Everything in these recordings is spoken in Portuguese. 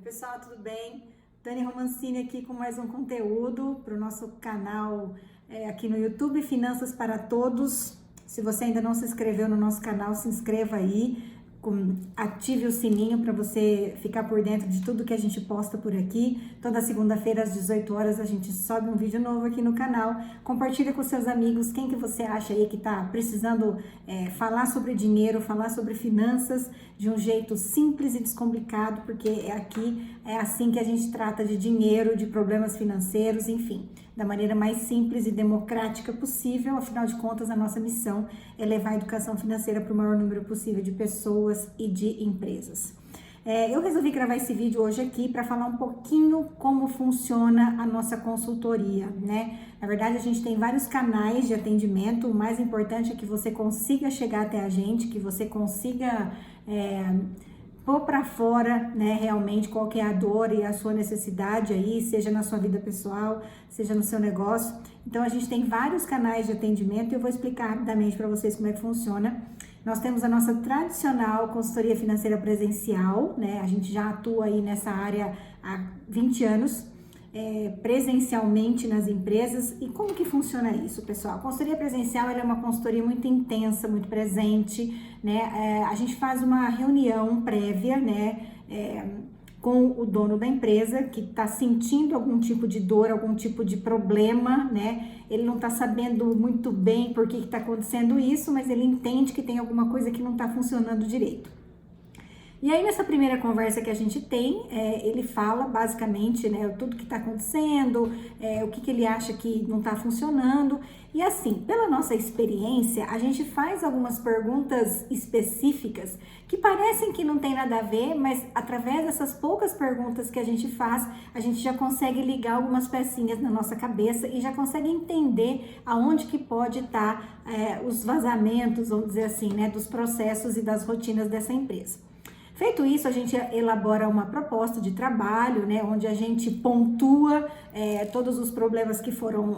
Pessoal, tudo bem? Dani Romancini aqui com mais um conteúdo para o nosso canal aqui no YouTube, Finanças para Todos. Se você ainda não se inscreveu no nosso canal, se inscreva aí, ative o sininho para você ficar por dentro de tudo que a gente posta por aqui. Toda segunda-feira às 18 horas a gente sobe um vídeo novo aqui no canal. Compartilha com seus amigos, quem que você acha aí que está precisando falar sobre dinheiro, falar sobre finanças de um jeito simples e descomplicado, porque aqui é assim que a gente trata de dinheiro, de problemas financeiros, enfim, da maneira mais simples e democrática possível. Afinal de contas, a nossa missão é levar a educação financeira para o maior número possível de pessoas e de empresas. Eu resolvi gravar esse vídeo hoje aqui para falar um pouquinho como funciona a nossa consultoria, né? Na verdade, a gente tem vários canais de atendimento. O mais importante é que você consiga chegar até a gente, que você consiga pôr para fora, né, realmente qual que é a dor e a sua necessidade aí, seja na sua vida pessoal, seja no seu negócio. Então, a gente tem vários canais de atendimento e eu vou explicar rapidamente para vocês como é que funciona. Nós temos a nossa tradicional consultoria financeira presencial, né? A gente já atua aí nessa área há 20 anos, presencialmente nas empresas. E como que funciona isso, pessoal? A consultoria presencial ela é uma consultoria muito intensa, muito presente, né? A gente faz uma reunião prévia, né? Com o dono da empresa que está sentindo algum tipo de dor, algum tipo de problema, né? Ele não está sabendo muito bem por que está acontecendo isso, mas ele entende que tem alguma coisa que não está funcionando direito. E aí, nessa primeira conversa que a gente tem, ele fala basicamente, né, tudo que está acontecendo, o que ele acha que não está funcionando. E assim, pela nossa experiência, a gente faz algumas perguntas específicas que parecem que não tem nada a ver, mas através dessas poucas perguntas que a gente faz, a gente já consegue ligar algumas pecinhas na nossa cabeça e já consegue entender aonde que pode estar os vazamentos, vamos dizer assim, né, dos processos e das rotinas dessa empresa. Feito isso, a gente elabora uma proposta de trabalho, né, onde a gente pontua todos os problemas que foram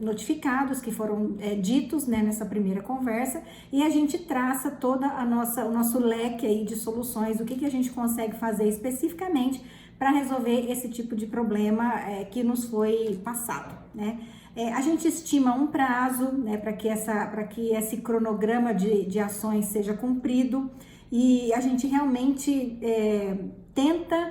notificados, que foram ditos, né, nessa primeira conversa, e a gente traça toda o nosso leque aí de soluções, o que a gente consegue fazer especificamente para resolver esse tipo de problema que nos foi passado, né? A gente estima um prazo, né, para que esse cronograma de ações seja cumprido. E a gente realmente tenta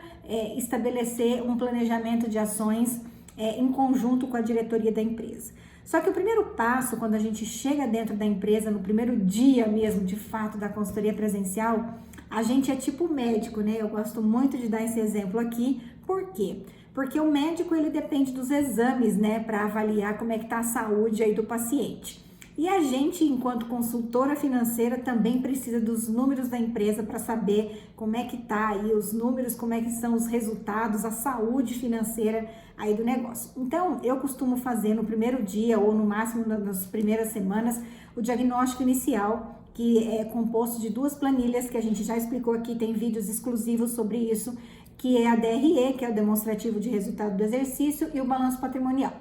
estabelecer um planejamento de ações em conjunto com a diretoria da empresa. Só que o primeiro passo, quando a gente chega dentro da empresa, no primeiro dia mesmo, de fato, da consultoria presencial, a gente é tipo médico, né? Eu gosto muito de dar esse exemplo aqui. Por quê? Porque o médico, ele depende dos exames, né, para avaliar como é que tá a saúde aí do paciente. E a gente, enquanto consultora financeira, também precisa dos números da empresa para saber como é que tá aí os números, como é que são os resultados, a saúde financeira aí do negócio. Então, eu costumo fazer no primeiro dia ou no máximo nas primeiras semanas o diagnóstico inicial, que é composto de duas planilhas que a gente já explicou aqui, tem vídeos exclusivos sobre isso, que é a DRE, que é o demonstrativo de resultado do exercício, e o balanço patrimonial.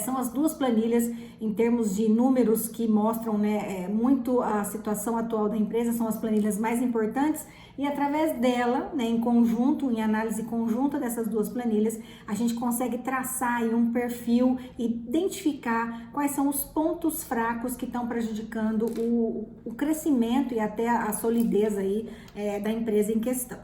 São as duas planilhas em termos de números que mostram, né, muito a situação atual da empresa, são as planilhas mais importantes, e através dela, né, em conjunto, em análise conjunta dessas duas planilhas, a gente consegue traçar aí um perfil e identificar quais são os pontos fracos que estão prejudicando o crescimento e até a solidez aí da empresa em questão.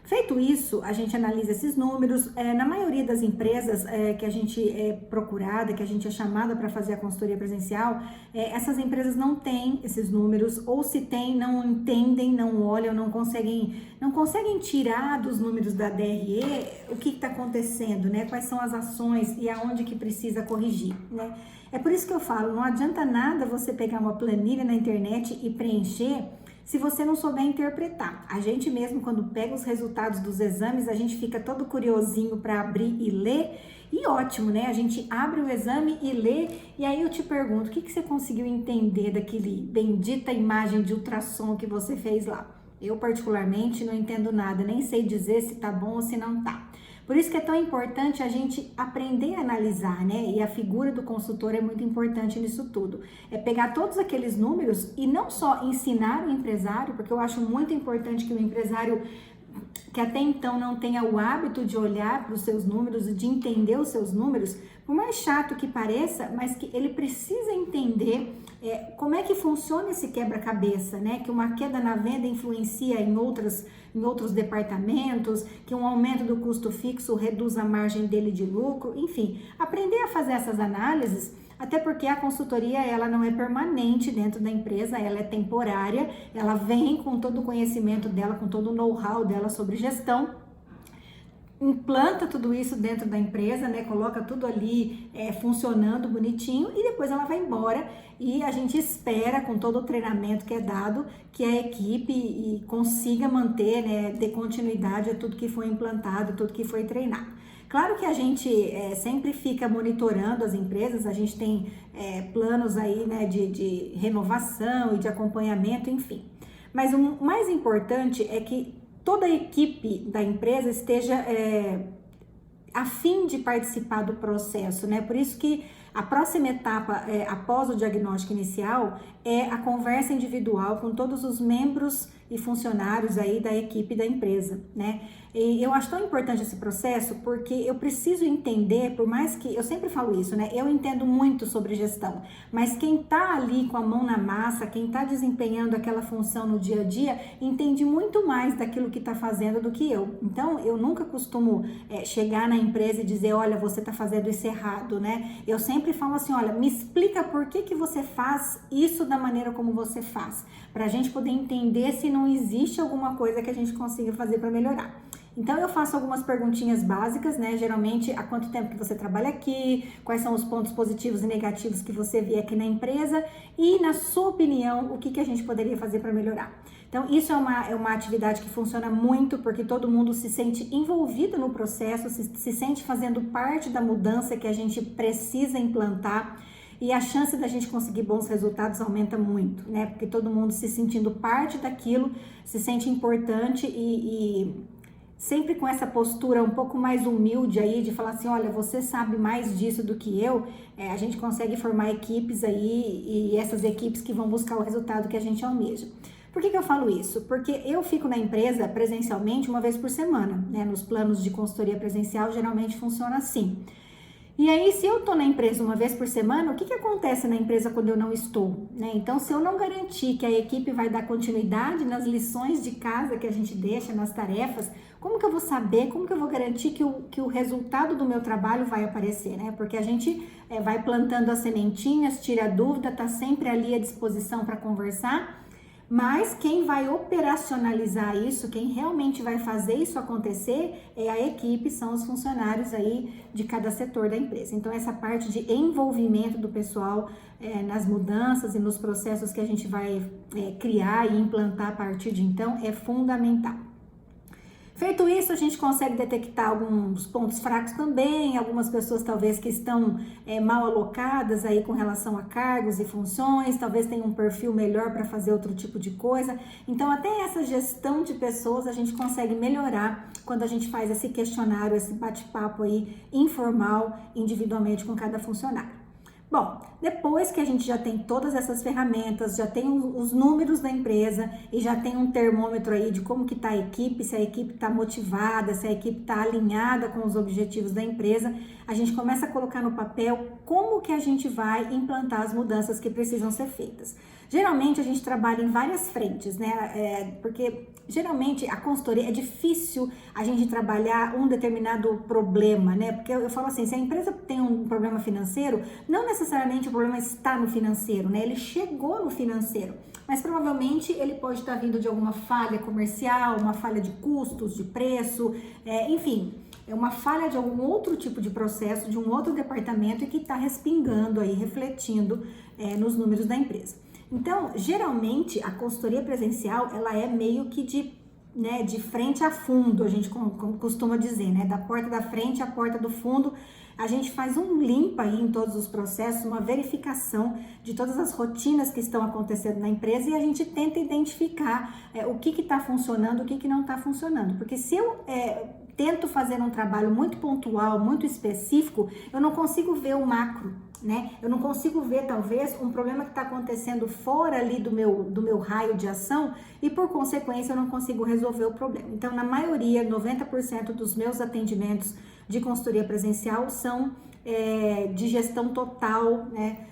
Feito isso, a gente analisa esses números. Na maioria das empresas que a gente é procurada, que a gente é chamada para fazer a consultoria presencial, essas empresas não têm esses números, ou se tem, não entendem, não olham, não conseguem tirar dos números da DRE o que está acontecendo, né? Quais são as ações e aonde que precisa corrigir, né? É por isso que eu falo, não adianta nada você pegar uma planilha na internet e preencher se você não souber interpretar. A gente mesmo, quando pega os resultados dos exames, a gente fica todo curiosinho para abrir e ler, e ótimo, né? A gente abre o exame e lê, e aí eu te pergunto, o que você conseguiu entender daquele bendita imagem de ultrassom que você fez lá? Eu, particularmente, não entendo nada, nem sei dizer se tá bom ou se não tá. Por isso que é tão importante a gente aprender a analisar, né? E a figura do consultor é muito importante nisso tudo. É pegar todos aqueles números e não só ensinar o empresário, porque eu acho muito importante que o empresário que até então não tenha o hábito de olhar para os seus números e de entender os seus números, por mais chato que pareça, mas que ele precisa entender como é que funciona esse quebra-cabeça, né? Que uma queda na venda influencia em outros departamentos, que um aumento do custo fixo reduz a margem dele de lucro, enfim, aprender a fazer essas análises. Até porque a consultoria, ela não é permanente dentro da empresa, ela é temporária, ela vem com todo o conhecimento dela, com todo o know-how dela sobre gestão, implanta tudo isso dentro da empresa, né? Coloca tudo ali funcionando bonitinho e depois ela vai embora e a gente espera, com todo o treinamento que é dado, que a equipe consiga manter, né, dê continuidade a tudo que foi implantado, tudo que foi treinado. Claro que a gente sempre fica monitorando as empresas, a gente tem planos aí, né, de renovação e de acompanhamento, enfim. Mas o mais importante é que toda a equipe da empresa esteja a fim de participar do processo, né? Por isso que a próxima etapa, após o diagnóstico inicial, é a conversa individual com todos os membros e funcionários aí da equipe da empresa, né? E eu acho tão importante esse processo porque eu preciso entender, por mais que, eu sempre falo isso, né? Eu entendo muito sobre gestão, mas quem tá ali com a mão na massa, quem tá desempenhando aquela função no dia a dia, entende muito mais daquilo que tá fazendo do que eu. Então, eu nunca costumo chegar na empresa e dizer, olha, você tá fazendo isso errado, né? Eu sempre falo assim, olha, me explica por que você faz isso da maneira como você faz, pra gente poder entender se não existe alguma coisa que a gente consiga fazer para melhorar. Então, eu faço algumas perguntinhas básicas, né? Geralmente, há quanto tempo que você trabalha aqui, quais são os pontos positivos e negativos que você vê aqui na empresa e, na sua opinião, o que a gente poderia fazer para melhorar. Então, isso é uma atividade que funciona muito porque todo mundo se sente envolvido no processo, se sente fazendo parte da mudança que a gente precisa implantar e a chance da gente conseguir bons resultados aumenta muito, né? Porque todo mundo se sentindo parte daquilo, se sente importante e sempre com essa postura um pouco mais humilde aí, de falar assim, olha, você sabe mais disso do que eu, a gente consegue formar equipes aí e essas equipes que vão buscar o resultado que a gente almeja. Por que eu falo isso? Porque eu fico na empresa presencialmente uma vez por semana, né? Nos planos de consultoria presencial geralmente funciona assim. E aí, se eu tô na empresa uma vez por semana, o que acontece na empresa quando eu não estou, né? Então, se eu não garantir que a equipe vai dar continuidade nas lições de casa que a gente deixa, nas tarefas, como que eu vou saber, como que eu vou garantir que o resultado do meu trabalho vai aparecer, né? Porque a gente vai plantando as sementinhas, tira a dúvida, tá sempre ali à disposição para conversar, mas quem vai operacionalizar isso, quem realmente vai fazer isso acontecer é a equipe, são os funcionários aí de cada setor da empresa. Então, essa parte de envolvimento do pessoal nas mudanças e nos processos que a gente vai criar e implantar a partir de então é fundamental. Feito isso, a gente consegue detectar alguns pontos fracos também, algumas pessoas talvez que estão mal alocadas aí com relação a cargos e funções, talvez tenham um perfil melhor para fazer outro tipo de coisa. Então, até essa gestão de pessoas a gente consegue melhorar quando a gente faz esse questionário, esse bate-papo aí informal, individualmente com cada funcionário. Bom, depois que a gente já tem todas essas ferramentas, já tem os números da empresa e já tem um termômetro aí de como que tá a equipe, se a equipe está motivada, se a equipe está alinhada com os objetivos da empresa, a gente começa a colocar no papel como que a gente vai implantar as mudanças que precisam ser feitas. Geralmente a gente trabalha em várias frentes, né? Porque geralmente a consultoria é difícil a gente trabalhar um determinado problema, né? Porque eu falo assim, se a empresa tem um problema financeiro, não necessariamente o problema está no financeiro, né? Ele chegou no financeiro, mas provavelmente ele pode estar vindo de alguma falha comercial, uma falha de custos, de preço, enfim, é uma falha de algum outro tipo de processo, de um outro departamento e que está respingando aí, refletindo nos números da empresa. Então, geralmente, a consultoria presencial, ela é meio que de frente a fundo, a gente costuma dizer, né? Da porta da frente à porta do fundo, a gente faz um limpa aí em todos os processos, uma verificação de todas as rotinas que estão acontecendo na empresa e a gente tenta identificar o que está funcionando, o que não está funcionando. Porque se eu tento fazer um trabalho muito pontual, muito específico, eu não consigo ver o macro, né? Eu não consigo ver, talvez, um problema que está acontecendo fora ali do meu raio de ação e, por consequência, eu não consigo resolver o problema. Então, na maioria, 90% dos meus atendimentos de consultoria presencial são de gestão total, né?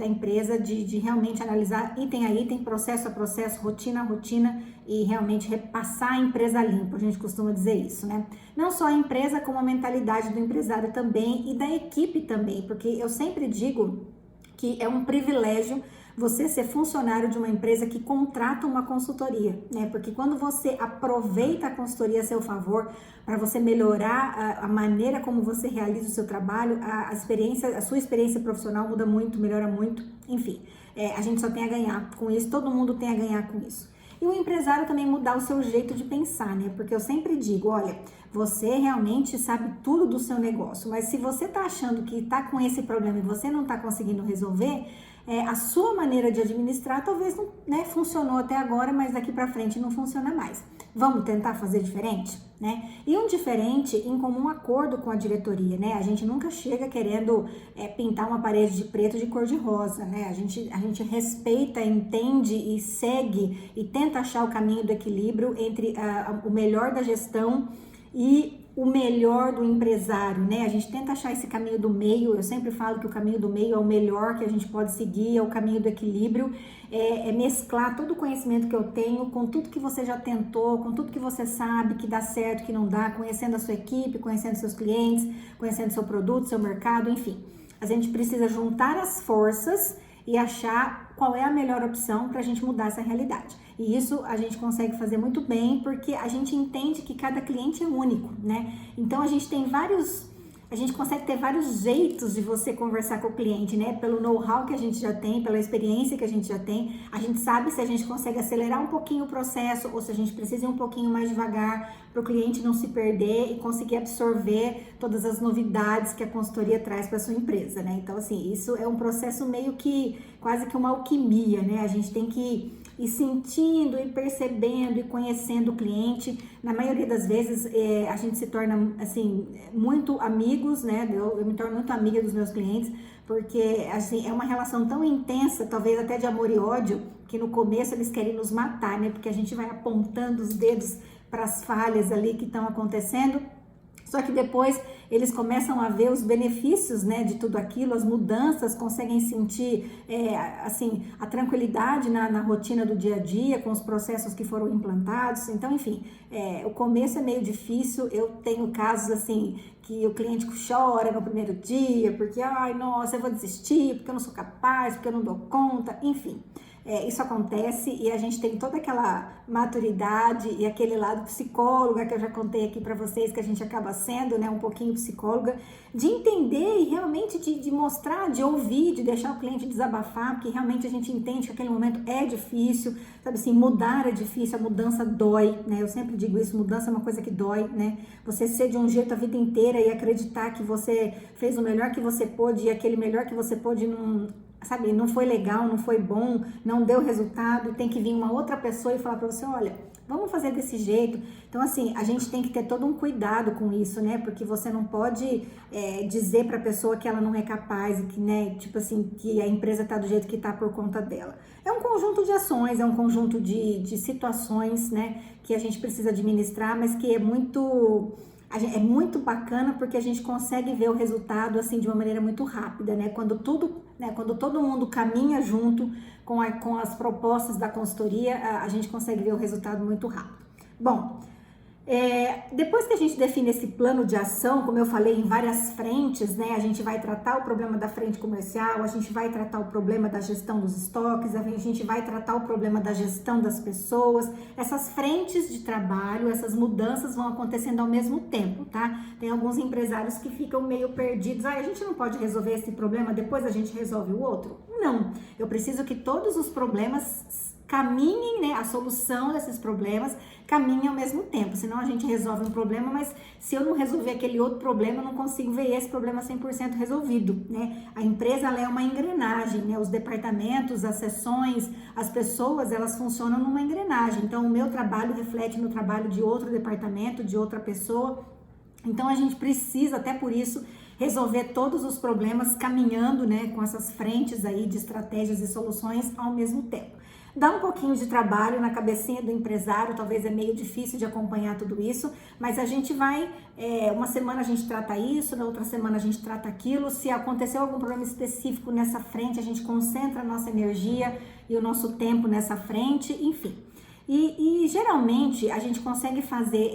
Da empresa, de realmente analisar item a item, processo a processo, rotina a rotina e realmente repassar a empresa limpa, a gente costuma dizer isso, né? Não só a empresa, como a mentalidade do empresário também e da equipe também, porque eu sempre digo que é um privilégio você ser funcionário de uma empresa que contrata uma consultoria, né? Porque quando você aproveita a consultoria a seu favor para você melhorar a maneira como você realiza o seu trabalho, a sua experiência profissional muda muito, melhora muito, enfim, a gente só tem a ganhar com isso, todo mundo tem a ganhar com isso. E o empresário também mudar o seu jeito de pensar, né? Porque eu sempre digo, olha, você realmente sabe tudo do seu negócio, mas se você tá achando que tá com esse problema e você não tá conseguindo resolver, a sua maneira de administrar talvez não, né, funcionou até agora, mas daqui para frente não funciona mais. Vamos tentar fazer diferente, né? E um diferente em comum acordo com a diretoria, né? A gente nunca chega querendo pintar uma parede de preto de cor de rosa, né? A gente respeita, entende e segue e tenta achar o caminho do equilíbrio entre o melhor da gestão e o melhor do empresário, né? A gente tenta achar esse caminho do meio. Eu sempre falo que o caminho do meio é o melhor que a gente pode seguir, é o caminho do equilíbrio, é mesclar todo o conhecimento que eu tenho com tudo que você já tentou, com tudo que você sabe que dá certo, que não dá, conhecendo a sua equipe, conhecendo seus clientes, conhecendo seu produto, seu mercado, enfim. A gente precisa juntar as forças e achar qual é a melhor opção para a gente mudar essa realidade. E isso a gente consegue fazer muito bem porque a gente entende que cada cliente é único, né? Então a gente consegue ter vários jeitos de você conversar com o cliente, né? Pelo know-how que a gente já tem, pela experiência que a gente já tem, a gente sabe se a gente consegue acelerar um pouquinho o processo ou se a gente precisa ir um pouquinho mais devagar para o cliente não se perder e conseguir absorver todas as novidades que a consultoria traz para sua empresa, né? Então, assim, isso é um processo meio que quase que uma alquimia, né? A gente tem que ir sentindo, e percebendo e conhecendo o cliente. Na maioria das vezes a gente se torna assim muito amigos, né? Eu me torno muito amiga dos meus clientes, porque assim é uma relação tão intensa, talvez até de amor e ódio, que no começo eles querem nos matar, né? Porque a gente vai apontando os dedos para as falhas ali que estão acontecendo. Só que depois eles começam a ver os benefícios, né, de tudo aquilo, as mudanças, conseguem sentir assim, a tranquilidade na rotina do dia a dia, com os processos que foram implantados. Então, enfim, o começo é meio difícil. Eu tenho casos assim que o cliente chora no primeiro dia, porque, ai, nossa, eu vou desistir, porque eu não sou capaz, porque eu não dou conta, enfim. Isso acontece e a gente tem toda aquela maturidade e aquele lado psicóloga que eu já contei aqui para vocês, que a gente acaba sendo, né, um pouquinho psicóloga, de entender e realmente de mostrar, de ouvir, de deixar o cliente desabafar, porque realmente a gente entende que aquele momento é difícil, sabe assim, mudar é difícil, a mudança dói, né? Eu sempre digo isso, mudança é uma coisa que dói, né? Você ser de um jeito a vida inteira e acreditar que você fez o melhor que você pôde e aquele melhor que você pôde não foi legal, não foi bom, não deu resultado, tem que vir uma outra pessoa e falar para você, olha, vamos fazer desse jeito. Então, assim, a gente tem que ter todo um cuidado com isso, né? Porque você não pode dizer para a pessoa que ela não é capaz e que, né, tipo assim, que a empresa tá do jeito que tá por conta dela. É um conjunto de ações, é um conjunto de situações, né, que a gente precisa administrar, mas que é muito bacana porque a gente consegue ver o resultado assim de uma maneira muito rápida, né? Quando todo mundo caminha junto com as propostas da consultoria, a gente consegue ver o resultado muito rápido. Bom, depois que a gente define esse plano de ação, como eu falei, em várias frentes, né? A gente vai tratar o problema da frente comercial, a gente vai tratar o problema da gestão dos estoques, a gente vai tratar o problema da gestão das pessoas. Essas frentes de trabalho, essas mudanças vão acontecendo ao mesmo tempo, tá? Tem alguns empresários que ficam meio perdidos. A gente não pode resolver esse problema, depois a gente resolve o outro? Não, eu preciso que todos os problemas caminhem, né, a solução desses problemas caminhem ao mesmo tempo, senão a gente resolve um problema, mas se eu não resolver aquele outro problema, eu não consigo ver esse problema 100% resolvido, né? A empresa, ela é uma engrenagem, né? Os departamentos, as seções, as pessoas, elas funcionam numa engrenagem, então o meu trabalho reflete no trabalho de outro departamento, de outra pessoa, Então a gente precisa, até por isso, resolver todos os problemas caminhando, né, com essas frentes aí de estratégias e soluções ao mesmo tempo. Dá um pouquinho de trabalho na cabecinha do empresário, talvez é meio difícil de acompanhar tudo isso, mas a gente vai, uma semana a gente trata isso, na outra semana a gente trata aquilo. Se aconteceu algum problema específico nessa frente, a gente concentra a nossa energia e o nosso tempo nessa frente, enfim. E geralmente a gente consegue fazer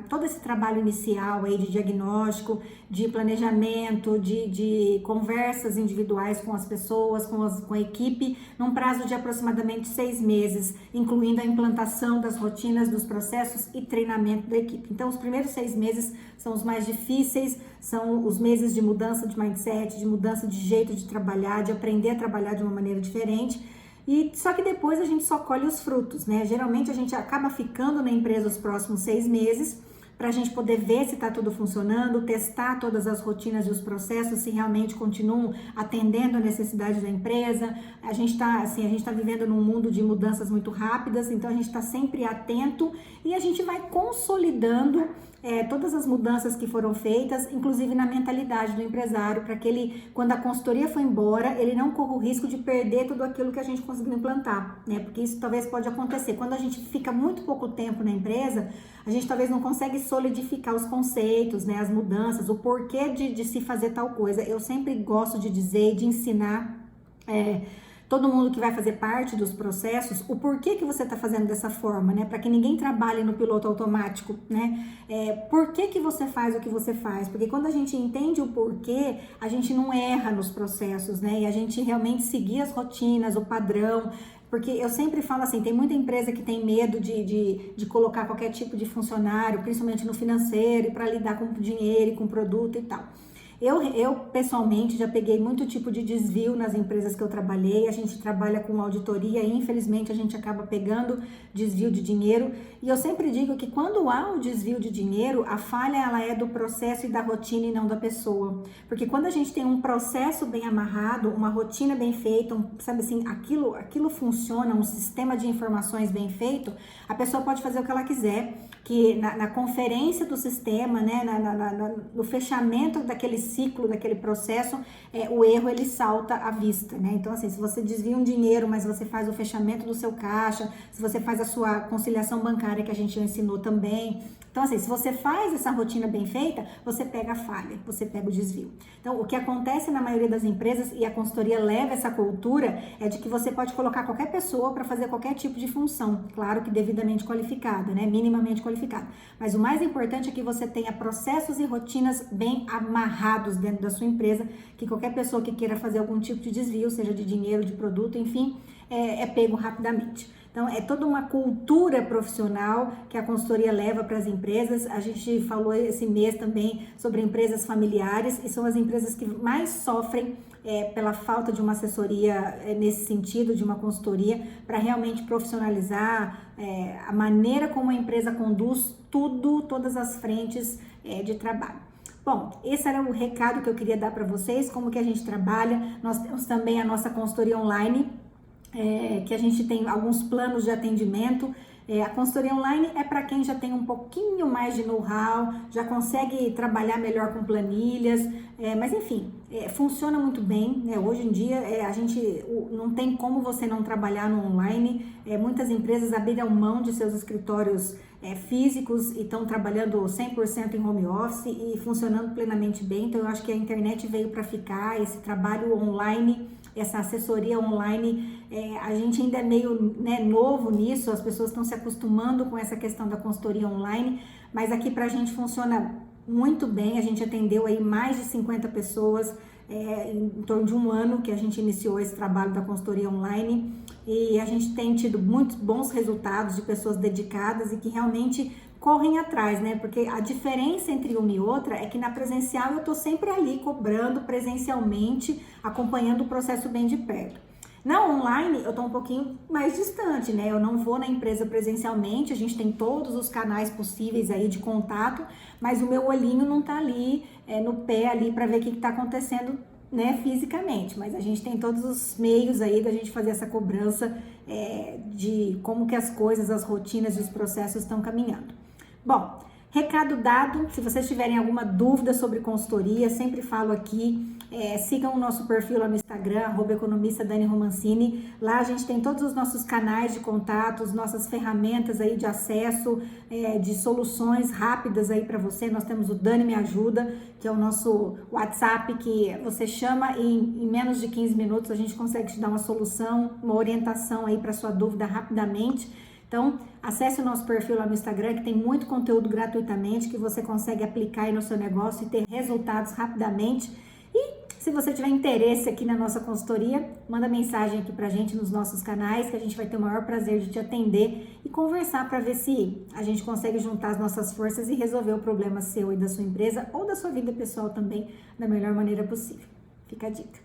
todo esse trabalho inicial aí de diagnóstico, de planejamento, de conversas individuais com as pessoas, com a equipe, num prazo de aproximadamente 6 meses, incluindo a implantação das rotinas, dos processos e treinamento da equipe. Então, os primeiros 6 meses são os mais difíceis, são os meses de mudança de mindset, de mudança de jeito de trabalhar, de aprender a trabalhar de uma maneira diferente. E só que depois a gente só colhe os frutos, né? Geralmente a gente acaba ficando na empresa os próximos 6 meses para a gente poder ver se está tudo funcionando, testar todas as rotinas e os processos, se realmente continuam atendendo a necessidade da empresa. A gente está vivendo num mundo de mudanças muito rápidas, então a gente está sempre atento e a gente vai consolidando todas as mudanças que foram feitas, inclusive na mentalidade do empresário, para que ele, quando a consultoria for embora, ele não corra o risco de perder tudo aquilo que a gente conseguiu implantar, né? Porque isso talvez pode acontecer. Quando a gente fica muito pouco tempo na empresa, a gente talvez não consegue solidificar os conceitos, né? As mudanças, o porquê de se fazer tal coisa. Eu sempre gosto de dizer e de ensinar todo mundo que vai fazer parte dos processos, o porquê que você está fazendo dessa forma, né? Para que ninguém trabalhe no piloto automático, né? Por que você faz o que você faz? Porque quando a gente entende o porquê, a gente não erra nos processos, né? E a gente realmente seguir as rotinas, o padrão. Porque eu sempre falo assim, tem muita empresa que tem medo de colocar qualquer tipo de funcionário, principalmente no financeiro, para lidar com dinheiro e com produto e tal. Eu pessoalmente já peguei muito tipo de desvio nas empresas que eu trabalhei. A gente trabalha com auditoria e infelizmente a gente acaba pegando desvio de dinheiro. E eu sempre digo que quando há o desvio de dinheiro, a falha ela é do processo e da rotina e não da pessoa. Porque quando a gente tem um processo bem amarrado, uma rotina bem feita, sabe assim, aquilo funciona, um sistema de informações bem feito, a pessoa pode fazer o que ela quiser, que na conferência do sistema, né, no fechamento daquele ciclo, daquele processo, o erro ele salta à vista, né? Então assim, se você desvia um dinheiro, mas você faz o fechamento do seu caixa, se você faz a sua conciliação bancária que a gente já ensinou também, então assim, se você faz essa rotina bem feita, você pega a falha, você pega o desvio. Então o que acontece na maioria das empresas, e a consultoria leva essa cultura, é de que você pode colocar qualquer pessoa para fazer qualquer tipo de função, claro que devidamente qualificada, né? Minimamente qualificada. Mas o mais importante é que você tenha processos e rotinas bem amarrados dentro da sua empresa, que qualquer pessoa que queira fazer algum tipo de desvio, seja de dinheiro, de produto, enfim, é pego rapidamente. Então, é toda uma cultura profissional que a consultoria leva para as empresas. A gente falou esse mês também sobre empresas familiares, e são as empresas que mais sofrem pela falta de uma assessoria nesse sentido, de uma consultoria, para realmente profissionalizar a maneira como a empresa conduz todas as frentes de trabalho. Bom, esse era o recado que eu queria dar para vocês, como que a gente trabalha. Nós temos também a nossa consultoria online, que a gente tem alguns planos de atendimento. A consultoria online é para quem já tem um pouquinho mais de know-how, já consegue trabalhar melhor com planilhas, mas enfim, funciona muito bem, né? Hoje em dia a gente não tem como você não trabalhar no online. Muitas empresas abriram mão de seus escritórios físicos e estão trabalhando 100% em home office e funcionando plenamente bem. Então eu acho que a internet veio para ficar, esse trabalho online, essa assessoria online, a gente ainda é meio novo nisso, as pessoas estão se acostumando com essa questão da consultoria online, mas aqui pra gente funciona muito bem. A gente atendeu aí mais de 50 pessoas em torno de um ano que a gente iniciou esse trabalho da consultoria online, e a gente tem tido muitos bons resultados de pessoas dedicadas e que realmente correm atrás, né? Porque a diferença entre uma e outra é que na presencial eu tô sempre ali cobrando presencialmente, acompanhando o processo bem de perto. Na online eu tô um pouquinho mais distante, né? Eu não vou na empresa presencialmente, a gente tem todos os canais possíveis aí de contato, mas o meu olhinho não tá ali no pé ali para ver o que tá acontecendo, né, fisicamente. Mas a gente tem todos os meios aí da gente fazer essa cobrança de como que as coisas, as rotinas e os processos estão caminhando. Bom, Recado dado, se vocês tiverem alguma dúvida sobre consultoria, sempre falo aqui, sigam o nosso perfil lá no Instagram, @economista_Dani_Romancini. Lá a gente tem todos os nossos canais de contatos, nossas ferramentas aí de acesso, de soluções rápidas aí para você. Nós temos o Dani Me Ajuda, que é o nosso WhatsApp, que você chama e em menos de 15 minutos a gente consegue te dar uma solução, uma orientação aí para sua dúvida rapidamente. Então, acesse o nosso perfil lá no Instagram, que tem muito conteúdo gratuitamente, que você consegue aplicar aí no seu negócio e ter resultados rapidamente. E se você tiver interesse aqui na nossa consultoria, manda mensagem aqui pra gente nos nossos canais, que a gente vai ter o maior prazer de te atender e conversar para ver se a gente consegue juntar as nossas forças e resolver o problema seu e da sua empresa ou da sua vida pessoal também da melhor maneira possível. Fica a dica.